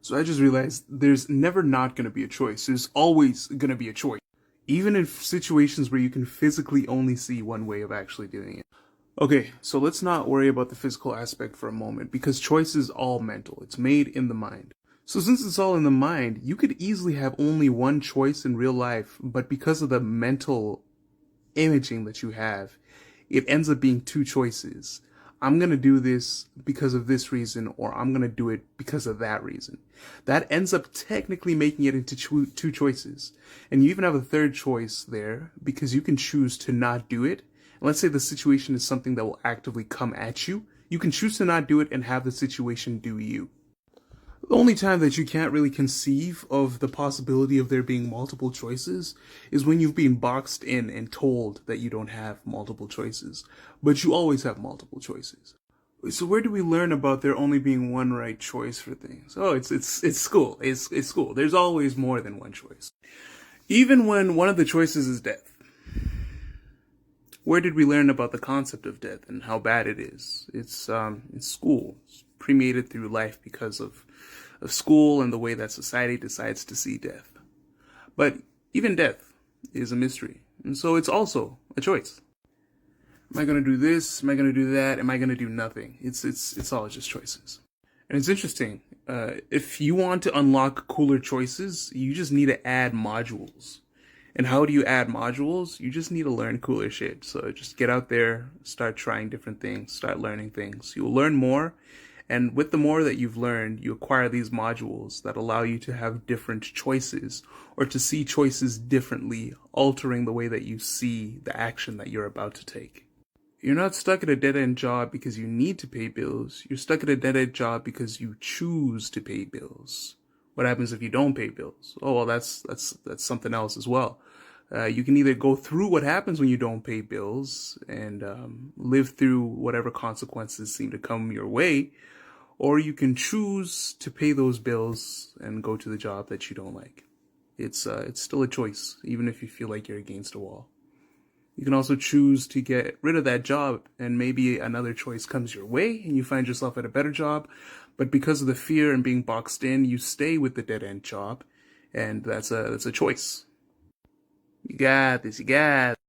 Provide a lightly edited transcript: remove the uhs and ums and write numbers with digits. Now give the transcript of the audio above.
So I just realized there's never not going to be a choice. There's always going to be a choice. Even in situations where you can physically only see one way of actually doing it. Okay, so let's not worry about the physical aspect for a moment because choice is all mental. It's made in the mind. So since it's all in the mind, you could easily have only one choice in real life, but because of the mental imaging that you have, it ends up being two choices. I'm going to do this because of this reason, or I'm going to do it because of that reason. That ends up technically making it into two choices. And you even have a third choice there because you can choose to not do it. And let's say the situation is something that will actively come at you. You can choose to not do it and have the situation do you. The only time that you can't really conceive of the possibility of there being multiple choices is when you've been boxed in and told that you don't have multiple choices. But you always have multiple choices. So where do we learn about there only being one right choice for things? Oh, it's school. It's school. There's always more than one choice. Even when one of the choices is death. Where did we learn about the concept of death and how bad it is? It's in school. It's permeated through life because of school and the way that society decides to see death. But even death is a mystery. And so it's also a choice. Am I going to do this? Am I going to do that? Am I going to do nothing? It's all just choices. And it's interesting. If you want to unlock cooler choices, you just need to add modules. And how do you add modules? You just need to learn cooler shit. So just get out there, start trying different things, start learning things. You'll learn more. And with the more that you've learned, you acquire these modules that allow you to have different choices or to see choices differently, altering the way that you see the action that you're about to take. You're not stuck at a dead-end job because you need to pay bills. You're stuck at a dead-end job because you choose to pay bills. What happens if you don't pay bills? Oh, well, that's something else as well. You can either go through what happens when you don't pay bills and live through whatever consequences seem to come your way, or you can choose to pay those bills and go to the job that you don't like. It's still a choice, even if you feel like you're against a wall. You can also choose to get rid of that job and maybe another choice comes your way and you find yourself at a better job. But because of the fear and being boxed in, you stay with the dead-end job, and that's a choice. You got this, you got